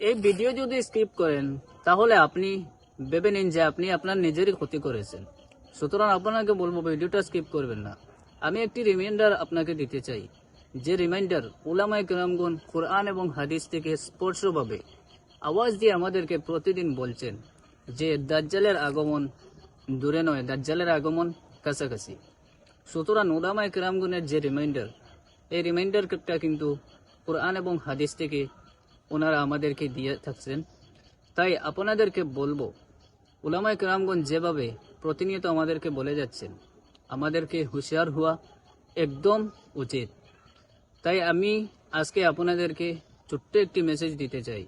এই ভিডিও যদি স্কিপ করেন তাহলে আপনি ভেবে নিন যে আপনি আপনার নিজেরই ক্ষতি করেছেন। সুতরাং আপনাকে বলবো ভিডিওটা স্কিপ করবেন না। আমি একটি রিমাইন্ডার আপনাকে দিতে চাই, যে রিমাইন্ডার উলামায়ে কেরামগণ কোরআন এবং হাদিস থেকে স্পষ্টভাবে আওয়াজ দিয়ে আমাদেরকে প্রতিদিন বলছেন যে দাজ্জালের আগমন দূরে নয়, দাজ্জালের আগমন কাছাকাছি। সুতরাং উলামায়ে কেরামগণের যে রিমাইন্ডার, এই রিমাইন্ডারটা কিন্তু কোরআন এবং হাদিস থেকে ওনারা আমাদেরকে দিয়ে থাকছেন। তাই আপনাদেরকে বলবো, উলামায়ে কেরামগণ যেভাবে প্রতিনিয়ত আমাদেরকে বলে যাচ্ছেন, আমাদেরকে হুঁশিয়ার হওয়া একদম উচিত। তাই আমি আজকে আপনাদেরকে ছোট্ট একটি মেসেজ দিতে চাই।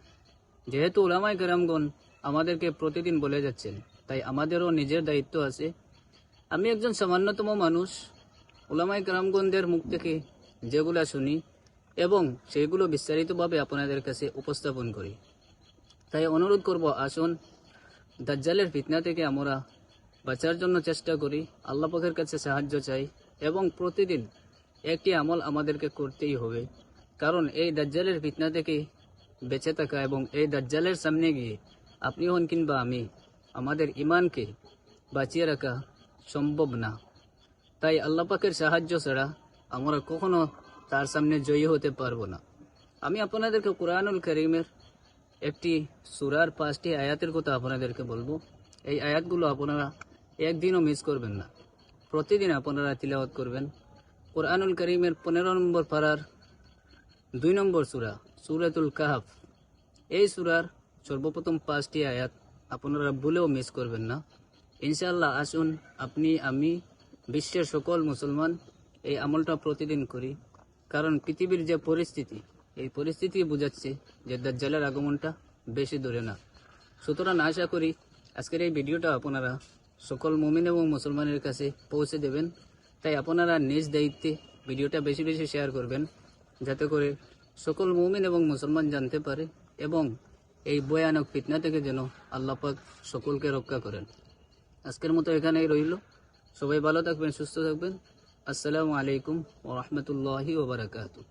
যেহেতু উলামায়ে কেরামগণ আমাদেরকে প্রতিদিন বলে যাচ্ছেন, তাই আমাদেরও নিজের দায়িত্ব আছে। আমি একজন সামান্যতম মানুষ, উলামায়ে কেরামগণদের মুখ থেকে যেগুলো শুনি এবং সেগুলো বিস্তারিতভাবে আপনাদের কাছে উপস্থাপন করি। তাই অনুরোধ করব, আসুন দাজ্জালের ফিতনা থেকে আমরা বাঁচার জন্য চেষ্টা করি, আল্লাহ পাকের কাছে সাহায্য চাই এবং প্রতিদিন একটি আমল আমাদেরকে করতেই হবে। কারণ এই দাজ্জালের ফিতনা থেকে বেঁচে থাকা এবং এই দাজ্জালের সামনে গিয়ে আপনি হন কিংবা আমি, আমাদের ইমানকে বাঁচিয়ে রাখা সম্ভব না। তাই আল্লাহ পাকের সাহায্য ছাড়া আমরা কখনো তার সামনে জয়ী হতে পারবো না। আমি আপনাদেরকে কুরআনুল কারীমের একটি সূরার 5টি আয়াতের কথা আপনাদেরকে বলবো। এই আয়াতগুলো আপনারা একদিনও মিস করবেন না, প্রতিদিন আপনারা তিলাওয়াত করবেন। কুরআনুল কারীমের 15 নম্বর পারার 2 নম্বর সূরা, সূরাতুল কাহফ। এই সূরার সর্বপ্রথম 5টি আয়াত আপনারা ভুলেও মিস করবেন না ইনশাআল্লাহ। আসুন আপনি, আমি, বিশ্বের সকল মুসলমান এই আমলটা প্রতিদিন করি। কারণ পৃথিবীর যে পরিস্থিতি, এই পরিস্থিতি বোঝাচ্ছে যে দাজ্জালের আগমনটা বেশি দূরে না। সুতরাং আশা করি আজকের এই ভিডিওটা আপনারা সকল মুমিন এবং মুসলমানের কাছে পৌঁছে দেবেন। তাই আপনারা নিজ দায়িত্বে ভিডিওটা বেশি বেশি শেয়ার করবেন, যাতে করে সকল মুমিন এবং মুসলমান জানতে পারে এবং এই ভয়ানক ফিতনা থেকে যেন আল্লাহ পাক সকলকে রক্ষা করেন। আজকের মতো এখানেই রইল। সবাই ভালো থাকবেন, সুস্থ থাকবেন। আসসালামু আলাইকুম ওয়া রাহমাতুল্লাহি ওয়া বারাকাতুহু।